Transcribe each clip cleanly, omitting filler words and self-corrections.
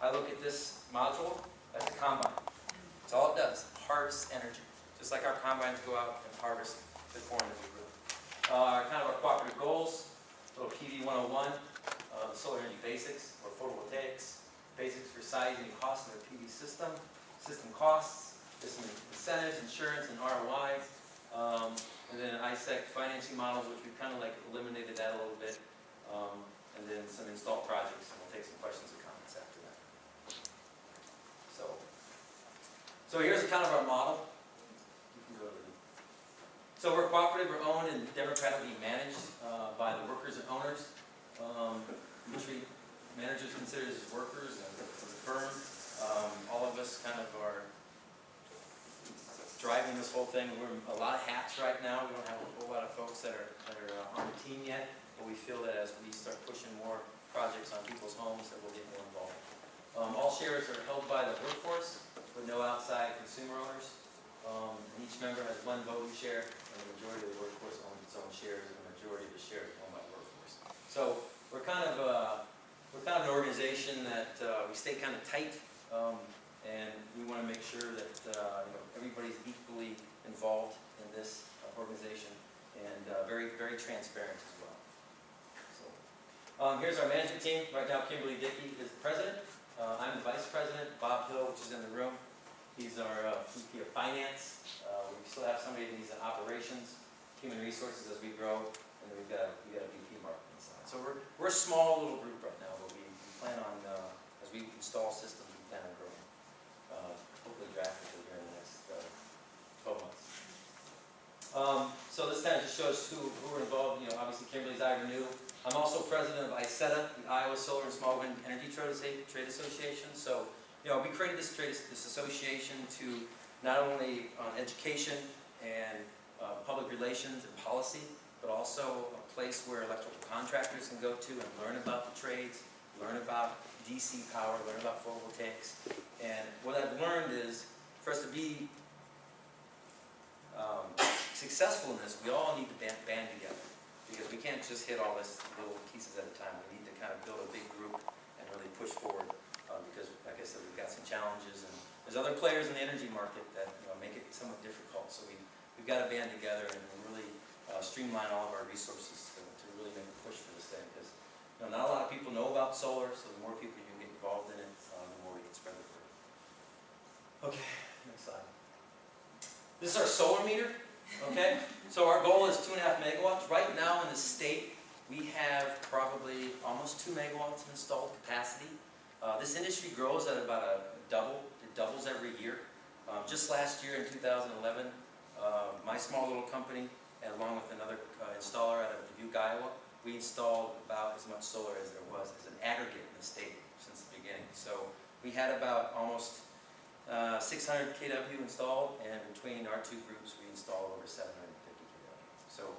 I look at this module as a combine. That's all it does, harvest energy. Just like our combines go out and harvest the corn that we grew. Kind of our cooperative goals, little PV 101, solar energy basics, or photovoltaics, basics for sizing and cost of the PV system, system costs, there's some incentives, insurance, and ROI. And then ISEC financing models, which we've kind of like eliminated that a little bit. And then some install projects, and we'll take some questions and comments after that. So here's kind of our model. You can go to the, so we're cooperative, we're owned and democratically managed by the workers and owners. We treat managers considered as workers and the firm. All of us kind of are driving this whole thing. We're a lot of hats right now. We don't have a whole lot of folks that are on the team yet, but we feel that as we start pushing more projects on people's homes, that we'll get more involved. All shares are held by the workforce with no outside consumer owners. And each member has one voting share, and the majority of the workforce owns its own shares, and the majority of the shares are owned by the workforce. So we're kind of an organization that we stay kind of tight. And we want to make sure that everybody's equally involved in this organization, and very, very transparent as well. So, here's our management team. Right now, Kimberly Dickey is the president. I'm the vice president. Bob Hill, which is in the room, he's our VP of finance. We still have somebody that needs operations, human resources as we grow, and then we've got a VP marketing side. So we're a small little group right now, but we plan on as we install systems, we plan on growing. Hopefully drastically here in the next 12 months. So this kind of just shows who are involved. Obviously Kimberly's I Renew. I'm also president of ISETA, the Iowa Solar and Small Wind Energy Trade Association. So, we created this association to not only education and public relations and policy, but also a place where electrical contractors can go to and learn about the trades, learn about DC power, learn about photovoltaics. And what I've learned is, for us to be successful in this, we all need to band together. Because we can't just hit all this little pieces at a time. We need to kind of build a big group and really push forward. Because, like I said, we've got some challenges, and there's other players in the energy market that make it somewhat difficult. So we've got to band together and really streamline all of our resources to really make a push for this thing. Because not a lot of people know about solar, so the more people you can get involved in it, the more we can spread the word. Okay, next slide. This is our solar meter. Okay, so our goal is 2.5 megawatts. Right now in the state, we have probably almost 2 megawatts of installed capacity. This industry grows at about a double. It doubles every year. Just last year in 2011, my small little company, along with another installer out of Dubuque, Iowa, we installed about as much solar as there was as an aggregate in the state since the beginning. So we had about almost 600 kW installed, and between our two groups, we installed over 750 kW. So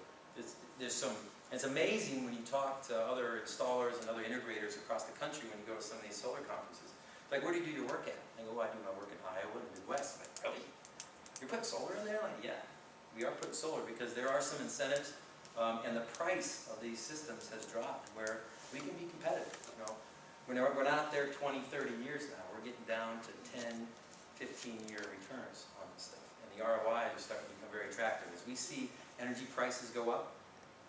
there's some. It's amazing when you talk to other installers and other integrators across the country when you go to some of these solar conferences. Like, where do you do your work at? I go, well, I do my work in Iowa and the Midwest. Like, really? You're putting solar in there? Like, yeah, we are putting solar because there are some incentives, and the price of these systems has dropped where we can be competitive. We're not there 20, 30 years now. We're getting down to 10, 15-year returns on this stuff. And the ROI is starting to become very attractive. As we see energy prices go up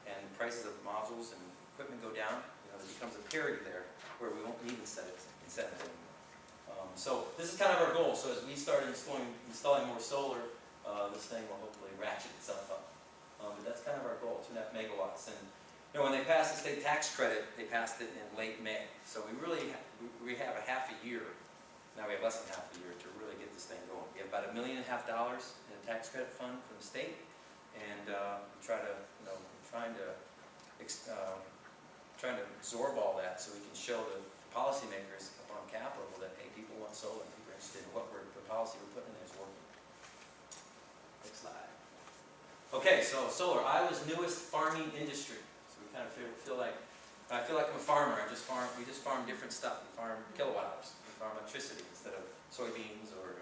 and prices of modules and equipment go down, there becomes a parity there where we won't need incentives anymore. So this is kind of our goal. So as we start installing more solar, this thing will hopefully ratchet itself up. But that's kind of our goal, 2.5 megawatts. And when they passed the state tax credit, they passed it in late May. So we have a half a year. Now we have less than half a year to really get this thing going. We have about $1.5 million in a tax credit fund from the state, and we trying to absorb all that so we can show the policymakers up on Capitol that, hey, people want solar, and people are interested in the policy we're putting in there is working. Next slide. Okay, so solar, Iowa's newest farming industry. So we kind of feel like I'm a farmer. We just farm different stuff. We farm kilowatt hours. We farm electricity instead of soybeans or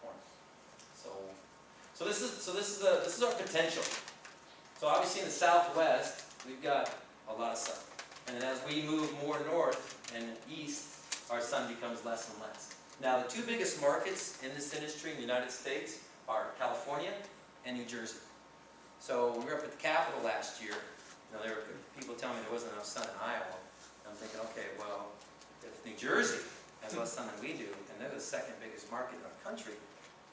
corn. So this is our potential. So obviously in the Southwest, we've got a lot of sun. And then as we move more north and east, our sun becomes less and less. Now, the two biggest markets in this industry in the United States are California and New Jersey. So when we were up at the Capitol last year, there were people telling me there wasn't enough sun in Iowa. I'm thinking, okay, well, if New Jersey has less sun than we do, and they're the second biggest market in our country,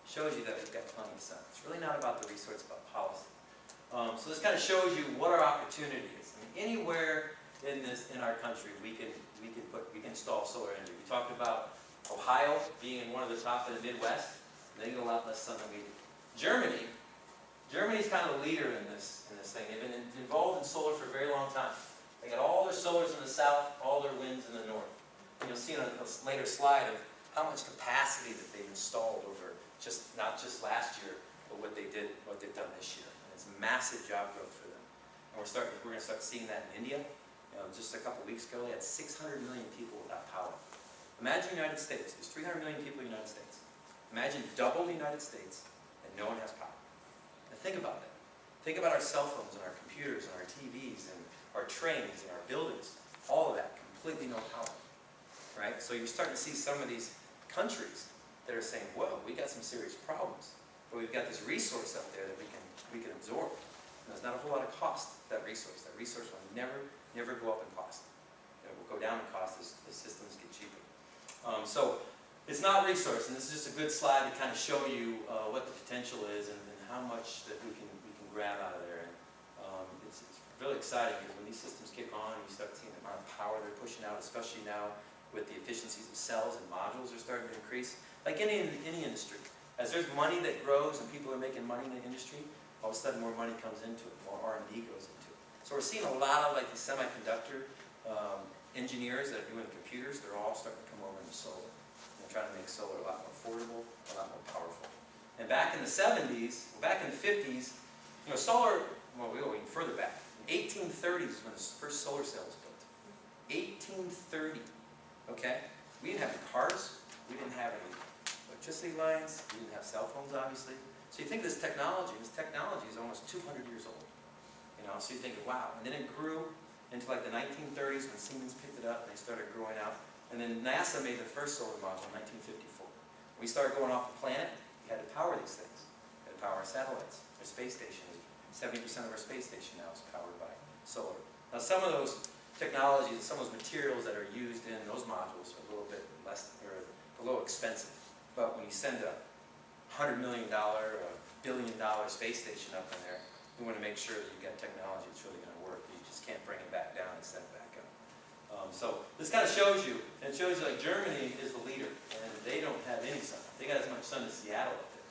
shows you that we've got plenty of sun. It's really not about the resource, it's about policy. So this kind of shows you what our opportunity is. I mean, anywhere in our country, we can install solar energy. We talked about Ohio being one of the top in the Midwest. They get a lot less sun than we do. Germany's kind of the leader in this thing. They've been involved in solar for a very long time. They got all their solars in the south, all their winds in the north. And you'll see on a later slide of how much capacity that they've installed over not just last year, but what they've done this year. And it's massive job growth for them. And we're going to start seeing that in India. Just a couple weeks ago, they had 600 million people without power. Imagine the United States. There's 300 million people in the United States. Imagine double the United States and no one has power. Now think about that. Think about our cell phones and our computers and our TVs and our trains and our buildings. All of that, completely no power. Right? So you're starting to see some of these countries that are saying, whoa, we got some serious problems. But we've got this resource up there that we can absorb. And there's not a whole lot of cost to that resource. That resource will never go up in cost. It will go down in cost as the systems get cheaper. So it's not resource, and this is just a good slide to kind of show you what the potential is and how much that we can grab out of there. And it's really exciting because when these systems kick on and you start seeing the amount of power they're pushing out, especially now with the efficiencies of cells and modules are starting to increase. Like any industry, as there's money that grows and people are making money in the industry, all of a sudden more money comes into it, more R&D goes into it. So we're seeing a lot of like the semiconductor engineers that are doing computers, they're all starting to come over into solar. They're trying to make solar a lot more affordable, a lot more powerful. And back in the 70s, back in the 50s, solar, well, we go even further back. 1830s is when the first solar cell was built. 1830, okay? We didn't have any cars, we didn't have any electricity lines, we didn't have cell phones, obviously. So you think this technology is almost 200 years old. So you think, wow. And then it grew into like the 1930s when Siemens picked it up and they started growing out. And then NASA made the first solar module in 1954. We started going off the planet, you had to power these things. You had to power our satellites. Our space station, 70% of our space station now is powered by solar. Now some of those technologies and some of those materials that are used in those modules are a little bit less, or a little expensive. But when you send a $100 million or a $1 billion space station up in there, we want to make sure that you've got technology that's really going to work. You just can't bring it back down and send it back up. So this kind of shows you, and it shows you like Germany is the leader, and they don't have any sun. They got as much sun as Seattle up there.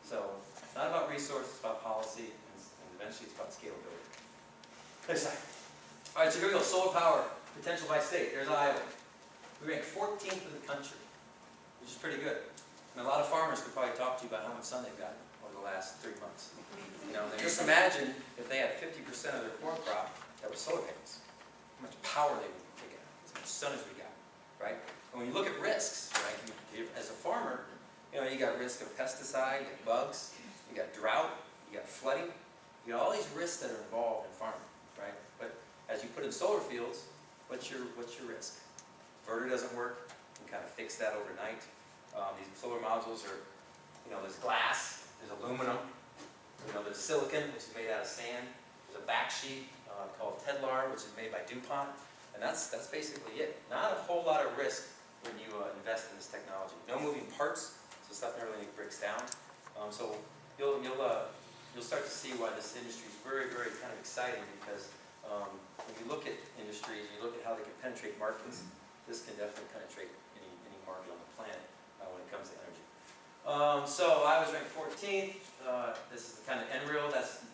So it's not about resources, it's about policy, and eventually it's about scalability. Next slide. All right, so here we go. Solar power potential by state. There's Iowa. We rank 14th in the country, which is pretty good. And a lot of farmers could probably talk to you about how much sun they've gotten over the last 3 months. Just imagine if they had 50% of their corn crop that was solar panels. How much power they would take out, as much sun as we got, right? And when you look at risks, right, as a farmer, you got risk of pesticide, you got bugs, you got drought, you got flooding, you got all these risks that are involved in farming, right? But as you put in solar fields, what's your risk? Inverter doesn't work, you can kind of fix that overnight. These solar modules are, there's glass, there's aluminum, there's silicon, which is made out of sand. There's a backsheet called Tedlar, which is made by DuPont. And that's basically it. Not a whole lot of risk when you invest in this technology. No moving parts, so stuff never really breaks down. So you'll start to see why this industry is very, very kind of exciting because when you look at industries, you look at how they can penetrate markets, this can definitely penetrate any market on the planet when it comes to energy. So I was ranked 14th. This is the kind of NREL, that's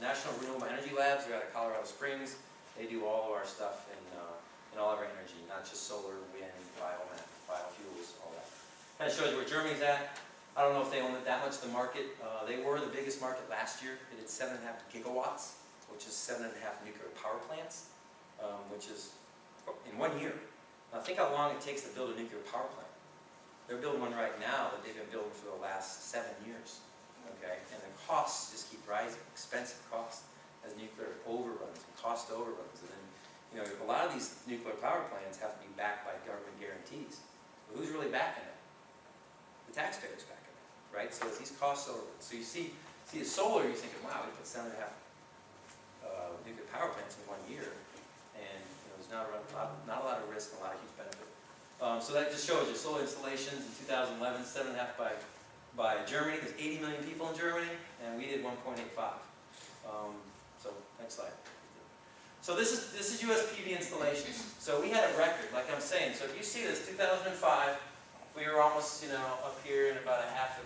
National Renewable Energy Labs. They're out of Colorado Springs. They do all of our stuff in all of our energy, not just solar, wind, biofuels, all that. Kind of shows you where Germany's at. I don't know if they own that much of the market. They were the biggest market last year. They did 7.5 gigawatts, which is 7.5 nuclear power plants, which is in 1 year. Now think how long it takes to build a nuclear power plant. They're building one right now that they've been building for the last 7 years. Okay, and the costs just keep rising, expensive costs, as nuclear overruns and cost overruns. And then You know, a lot of these nuclear power plants have to be backed by government guarantees. But who's really backing it? The taxpayers backing it, right? So it's these costs over. So you see the solar, you're thinking, wow, we put 7.5 nuclear power plants in 1 year, and you know, there's not a lot of risk and a lot of huge benefit. So that just shows you solar installations in 2011, 7.5 by Germany. There's 80 million people in Germany, and we did 1.85. So next slide. So this is US PV installations. So we had a record, like I'm saying. So if you see this, 2005, we were almost, you know, up here in about half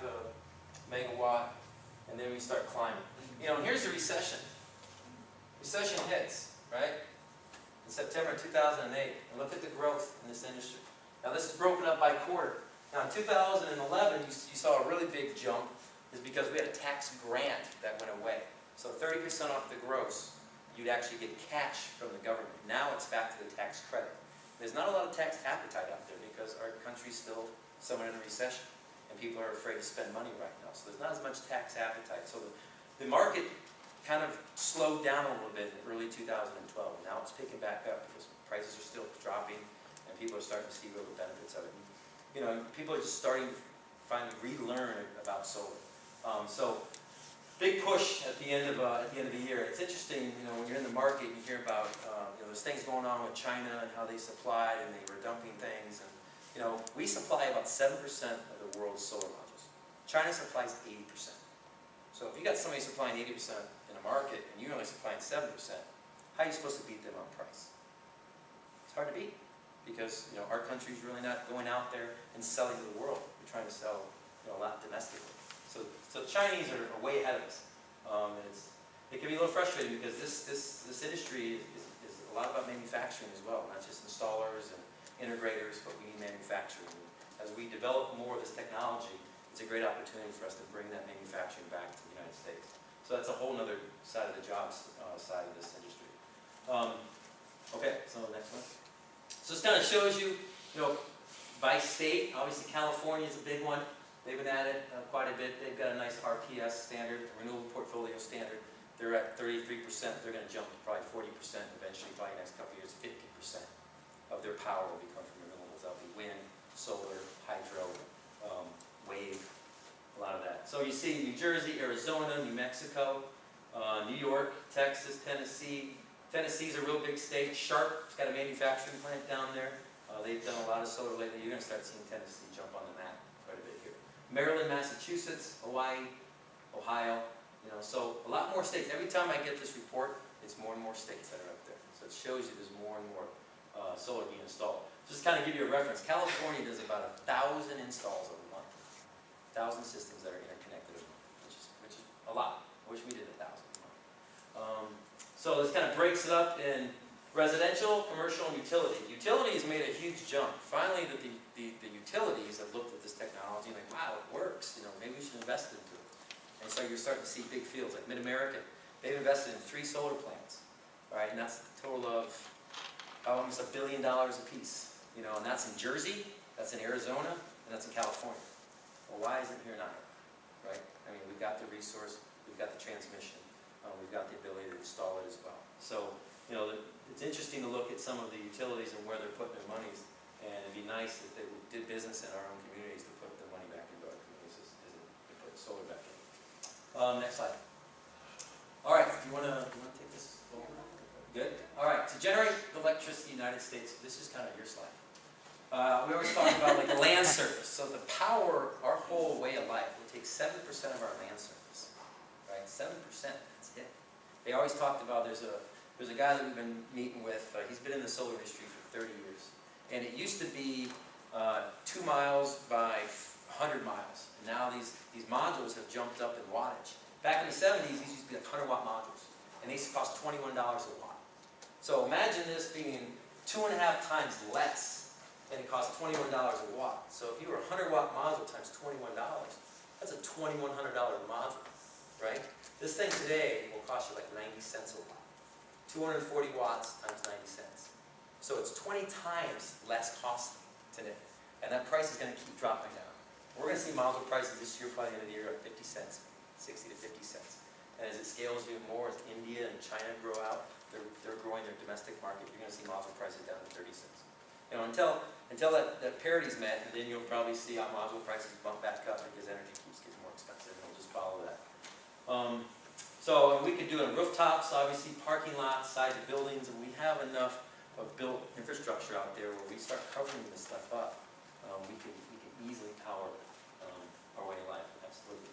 a megawatt, and then we start climbing. You know, and here's the recession. Recession hits, right? In September 2008, and look at the growth in this industry. Now this is broken up by quarter. Now in 2011, you saw a really big jump, is because we had a tax grant that went away. So 30% off the gross, you'd actually get cash from the government. Now it's back to the tax credit. There's not a lot of tax appetite out there because our country's still somewhat in a recession, and people are afraid to spend money right now. So there's not as much tax appetite. So the market kind of slowed down a little bit in early 2012. Now it's picking back up because prices are still dropping, and people are starting to see real benefits of it. And, you know, people are just starting to finally relearn about solar. So big push at the end of the year. It's interesting, you know, when you're in the market, you hear about you know, there's things going on with China and how they supplied and they were dumping things. And you know, we supply about 7% of the world's solar modules. China supplies 80%. So if you got somebody supplying 80% in a market and you're only supplying 7%, how are you supposed to beat them on price? It's hard to beat because you know our country's really not going out there and selling to the world. We're trying to sell, you know, a lot domestically. So the Chinese are way ahead of us. It can be a little frustrating because this industry is a lot about manufacturing as well, not just installers and integrators, but we need manufacturing. As we develop more of this technology, it's a great opportunity for us to bring that manufacturing back to the United States. So that's a whole other side of the jobs side of this industry. Okay, so next one. So this kind of shows you, you know, by state. Obviously, California is a big one. They've been at it quite a bit. They've got a nice RPS standard, Renewable Portfolio Standard. They're at 33%. They're going to jump to probably 40% eventually, probably next couple of years. 50% of their power will become from renewables. That'll be wind, solar, hydro, wave, a lot of that. So you see New Jersey, Arizona, New Mexico, New York, Texas, Tennessee. Tennessee's a real big state. Sharp's got a manufacturing plant down there. They've done a lot of solar lately. You're going to start seeing Tennessee jump on the map quite a bit here. Maryland, Massachusetts, Hawaii, Ohio, you know, so a lot more states. Every time I get this report, it's more and more states that are up there. So it shows you there's more and more solar being installed. Just kind of give you a reference, California does about 1,000 installs a month. 1,000 systems that are interconnected a month, which is a lot. I wish we did 1,000 a month. So this kind of breaks it up in residential, commercial, and utility. Utilities made a huge jump. Finally, the utilities have looked at this technology and like, wow, it works. You know, maybe we should invest into it. And so you're starting to see big fields like Mid-America. They've invested in 3 solar plants, right? And that's a total of almost $1 billion a piece. You know, and that's in Jersey, that's in Arizona, and that's in California. Well, why isn't it here in Iowa, right? I mean, we've got the resource, we've got the transmission, we've got the ability to install it as well. So, you know, it's interesting to look at some of the utilities and where they're putting their monies, and it'd be nice if they did business in our own communities to put the money back into our communities, to put solar back in. Next slide. All right, do you want to take this over? Good. All right, to generate electricity in the United States, this is kind of your slide. We always talk about like the land surface. So the power, our whole way of life, will take 7% of our land surface, right? 7%, that's it. They always talked about, there's a guy that we've been meeting with, he's been in the solar industry for 30 years. And it used to be 2 miles by 100 miles. And now these modules have jumped up in wattage. Back in the 70s, these used to be like 100-watt modules. And these cost $21 a watt. So imagine this being 2.5 times less, and it costs $21 a watt. So if you were a 100-watt module times $21, that's a $2,100 module, right? This thing today will cost you like 90 cents a watt. 240 watts times 90 cents. So it's 20 times less costly today. And that price is going to keep dropping down. We're going to see module prices this year, probably the end of the year, at 50 cents, 60 to 50 cents. And as it scales even more, as India and China grow out, they're growing their domestic market. You're going to see module prices down to 30 cents. You know, until that parity's met, and then you'll probably see our module prices bump back up because energy keeps getting more expensive, and we'll just follow that. So we could do it on rooftops, obviously, parking lots, sides of buildings, and we have enough of built infrastructure out there where we start covering this stuff up. We can easily power our way of life, absolutely.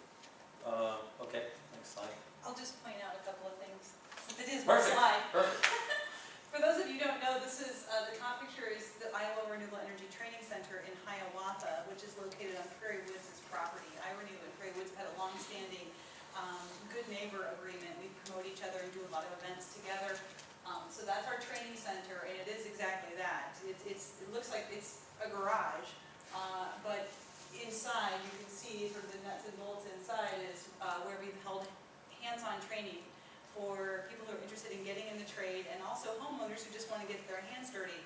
Okay, next slide. I'll just point out a couple of things, since it is one slide. Perfect. For those of you who don't know, this is the top picture is the Iowa Renewable Energy Training Center in Hiawatha, which is located on Prairie Woods' property. iRenew and Prairie Woods had a long-standing good neighbor agreement. We promote each other and do a lot of events together. So that's our training center, and it is exactly that. It looks like it's a garage, but inside you can see sort of the nuts and bolts inside is where we've held hands-on training for people who are interested in getting in the trade, and also homeowners who just want to get their hands dirty.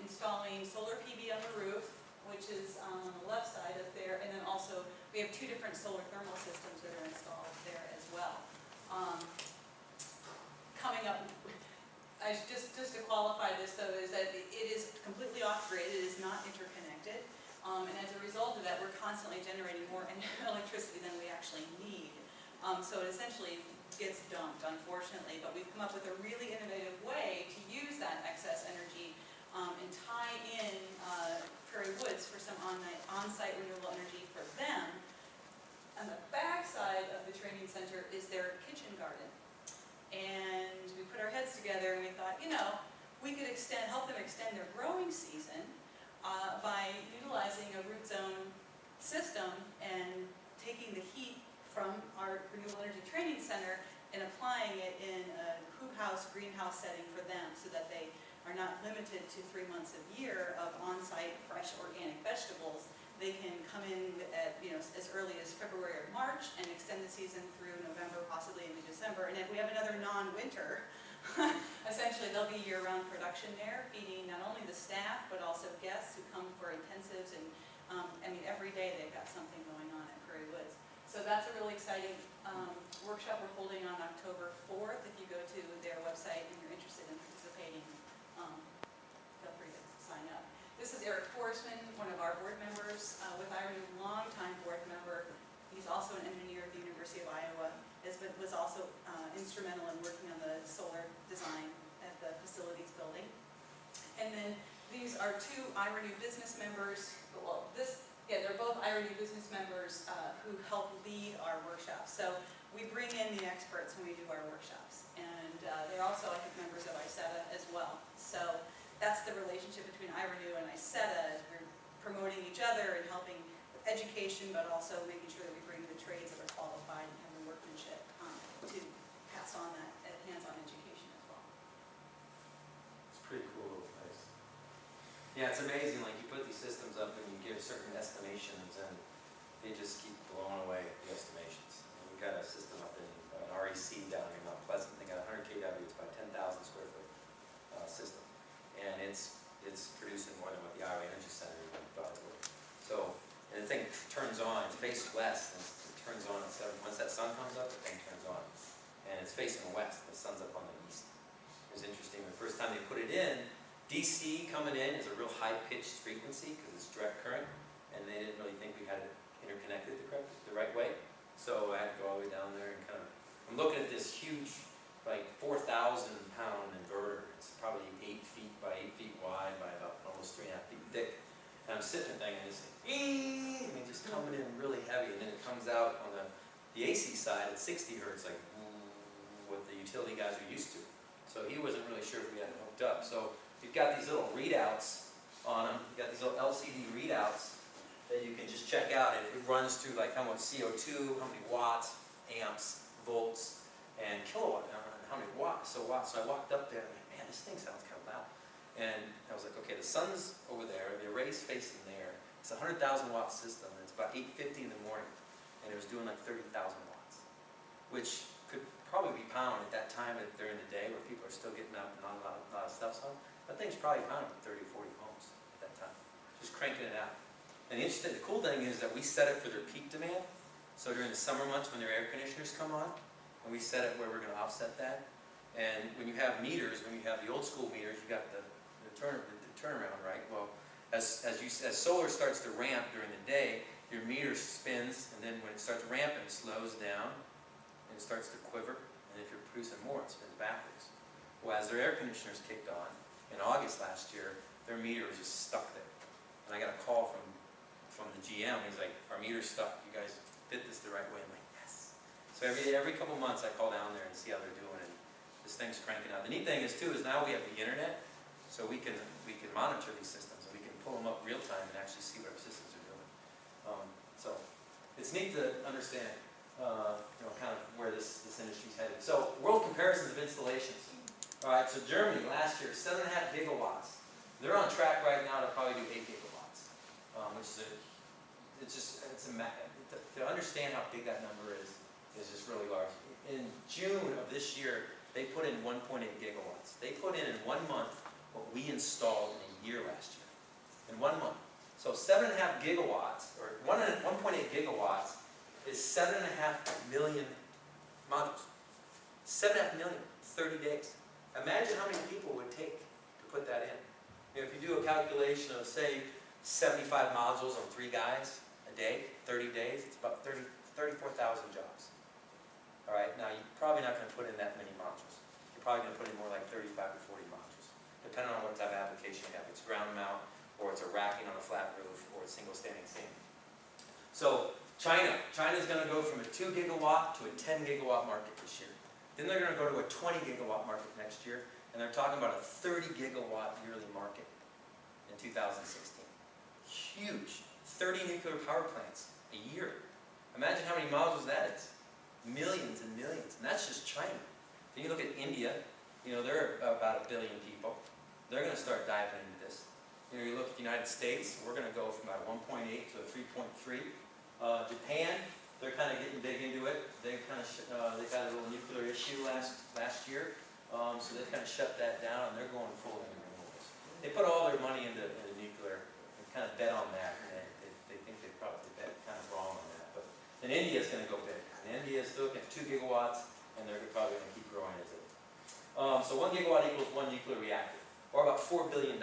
Installing solar PV on the roof, which is on the left side up there, and then also we have 2 different solar thermal systems that are installed there as well. Coming up, just to qualify this though, is that it is completely off-grid, it is not interconnected, and as a result of that, we're constantly generating more electricity than we actually need. So it essentially gets dumped, unfortunately, but we've come up with a really innovative way to use that excess energy and tie in Prairie Woods for some on-site renewable energy for them. On the back side of the training center is their kitchen garden. And we put our heads together and we thought, you know, we could help them extend their growing season by utilizing a root zone system and taking the heat from our Renewable Energy Training Center and applying it in a hoop house, greenhouse setting for them so that they are not limited to 3 months a year of on-site fresh organic vegetables. They can come in at, as early as February or March and extend the season through November, possibly into December. And if we have another non-winter, essentially there'll be year-round production there, feeding not only the staff but also guests who come for intensives. And every day they've got something going on at Prairie Woods. So that's a really exciting workshop we're holding on October 4th. If you go to their website and you're interested in participating, feel free to sign up. This is Eric Forrestman, one of our board members with iRenew, longtime board member. He's also an engineer at the University of Iowa. Was also instrumental in working on the solar design at the facilities building. And then these are 2 iRenew business members. Well, they're both iRenew business members who help lead our workshops. So we bring in the experts when we do our workshops. And they're also, I think, members of ISETA as well. So that's the relationship between iRenew and ISETA. We're promoting each other and helping with education, but also making sure that we bring the trades that are qualified and have the workmanship to pass on that hands-on education as well. It's pretty cool little place. Yeah, it's amazing, like you put these systems up and you give certain estimations and they just keep blowing away the estimations. And we've got a system up in an REC down here in Mount Pleasant. They got 100 kW, it's about 10,000 square foot system. And it's producing more than what the Iowa Energy Center even thought it would. So, and the thing turns on, it's faced west, and it turns on at 7. Once that sun comes up, the thing turns on. And it's facing west, the sun's up on the east. It was interesting, the first time they put it in, DC coming in is a real high-pitched frequency because it's direct current, and they didn't really think we had it interconnected the right way. So I had to go all the way down there and I'm looking at this huge, like 4,000 pound inverter. It's probably 8 feet by 8 feet wide by about almost 3.5 feet thick. And I'm sitting there thinking, it's like, just coming in really heavy, and then it comes out on the AC side at 60 hertz, like what the utility guys are used to. So he wasn't really sure if we had it hooked up. So you've got these little readouts on them. You've got these little LCD readouts that you can just check out. It runs through like how much CO2, how many watts, amps, volts, and kilowatt, how many watts. So I walked up there and I'm like, man, this thing sounds kind of loud. And I was like, okay, the sun's over there, the array's facing there. It's a 100,000 watt system, and it's about 8:50 in the morning. And it was doing like 30,000 watts, which could probably be pound at that time during the day where people are still getting up and not a lot of stuff's on. That thing's probably pounding 30 or 40 homes at that time, just cranking it out. And the cool thing is that we set it for their peak demand. So during the summer months when their air conditioners come on, and we set it where we're going to offset that, And when you have meters, when you have the old school meters, you got the turnaround, right? Well, as solar starts to ramp during the day, your meter spins, and then when it starts ramping, it slows down, and it starts to quiver, and if you're producing more, it spins backwards. Well, as their air conditioners kicked on, in August last year, their meter was just stuck there. And I got a call from the GM, he's like, our meter's stuck, you guys fit this the right way. I'm like, yes. So every couple months I call down there and see how they're doing, and this thing's cranking out. The neat thing is too, is now we have the internet, so we can monitor these systems, and we can pull them up real time and actually see what our systems are doing. So it's neat to understand, kind of where this industry's headed. So world comparisons of installations. All right, so Germany last year, 7.5 gigawatts. They're on track right now to probably do 8 gigawatts, which is to understand how big that number is just really large. In June of this year, they put in 1.8 gigawatts. They put in 1 month what we installed in a year last year. In 1 month. So 7.5 gigawatts, or 1.8 gigawatts, is 7.5 million modules. 7.5 million, 30 days. Imagine how many people it would take to put that in. If you do a calculation of, say, 75 modules on 3 guys a day, 30 days, it's about 34,000 jobs. All right, now you're probably not going to put in that many modules. You're probably going to put in more like 35 to 40 modules, depending on what type of application you have. It's ground mount, or it's a racking on a flat roof, or it's single standing seam. So China's going to go from a 2 gigawatt to a 10 gigawatt market this year. Then they're going to go to a 20 gigawatt market next year, and they're talking about a 30 gigawatt yearly market in 2016. Huge. 30 nuclear power plants a year. Imagine how many modules that is. Millions and millions, and that's just China. Then you look at India, they're about 1 billion people. They're going to start diving into this. You look at the United States, we're going to go from about 1.8 to a 3.3. Japan, they're kind of getting big into it. They got a little nuclear issue last year, so they kind of shut that down, and they're going full into renewables. They put all their money into nuclear and kind of bet on that, and they think they probably bet kind of wrong on that. But then India's going to go big. And India is still at 2 gigawatts, and they're probably going to keep growing as it. So 1 gigawatt equals 1 nuclear reactor, or about $4 billion.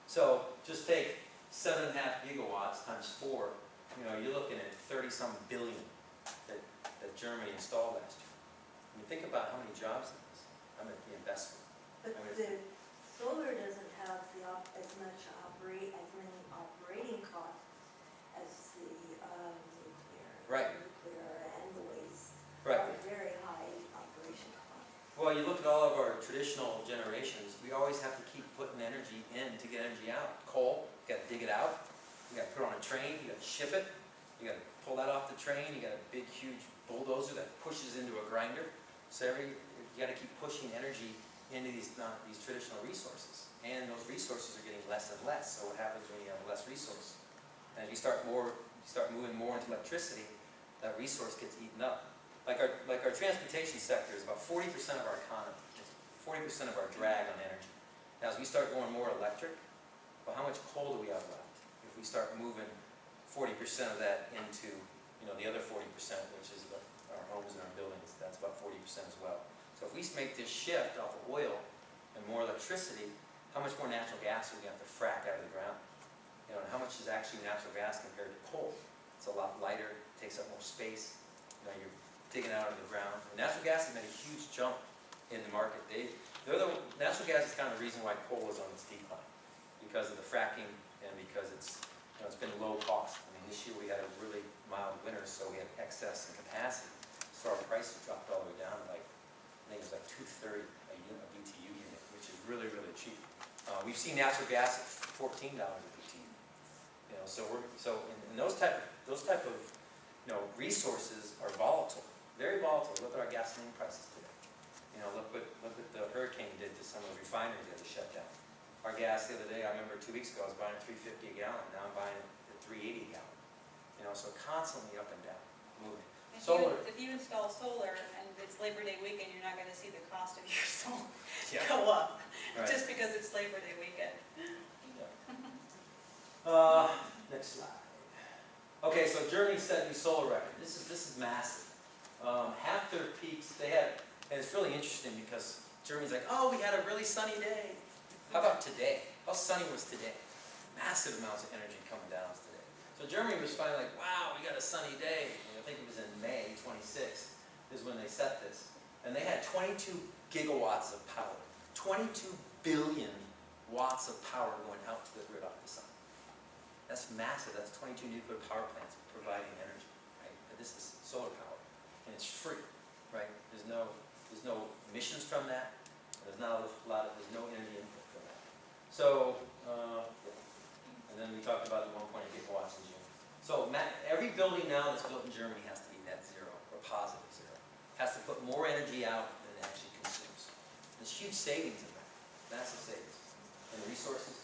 So just take 7.5 gigawatts times 4. You're looking at 30-some billion that Germany installed last year. I mean, think about how many jobs it is. I mean, the investment. But the solar doesn't have as many operating costs as the nuclear. Right. And the waste. Right. Very high operation costs. Well, you look at all of our traditional generations, we always have to keep putting energy in to get energy out. Coal, you got to dig it out. You got to put it on a train, you got to ship it, you got to pull that off the train, you got a big, huge bulldozer that pushes into a grinder. So you got to keep pushing energy into these traditional resources. And those resources are getting less and less. So what happens when you have less resource? And if you start moving more into electricity, that resource gets eaten up. Like our transportation sector is about 40% of our economy. It's 40% of our drag on energy. Now as we start going more electric, well, how much coal do we have left? If we start moving 40% of that into, the other 40%, which is our homes and our buildings, that's about 40% as well. So if we make this shift off of oil and more electricity, how much more natural gas do we have to frack out of the ground? And how much is actually natural gas compared to coal? It's a lot lighter, takes up more space. You're digging out of the ground. And natural gas has made a huge jump in the market. Natural gas is kind of the reason why coal is on its decline, because of the fracking and because it's been low cost. I mean, this year we had a really mild winter, so we had excess in capacity. So our prices dropped all the way down to I think it was like $2.30 a BTU unit, which is really, really cheap. We've seen natural gas at $14 a BTU. And those type of resources are volatile, very volatile. Look at our gasoline prices today. Look what the hurricane did to some of the refineries that were shut down. Our gas the other day, I remember 2 weeks ago, I was buying $3.50 a gallon. Now I'm buying it at $3.80 a gallon. So constantly up and down, moving. If you install solar and it's Labor Day weekend, you're not going to see the cost of your solar Yeah. go up, Right. just because it's Labor Day weekend. Yeah. Next slide. Okay, so Germany set a new solar record. This is massive. Half their peaks they had, and it's really interesting because Germany's like, oh, we had a really sunny day. How about today? How sunny was today? Massive amounts of energy coming down today. So Germany was finally like, wow, we got a sunny day. And I think it was in May 26th is when they set this. And they had 22 gigawatts of power. 22 billion watts of power going out to the grid off the sun. That's massive. That's 22 nuclear power plants providing energy, right? But this is solar power, and it's free, right? There's no emissions from that. There's no energy input from that. So, and then we talked about the 1.8 gigawatts in June. So every building now that's built in Germany has to be net zero or positive zero. Has to put more energy out than it actually consumes. There's huge savings in that, massive savings in resources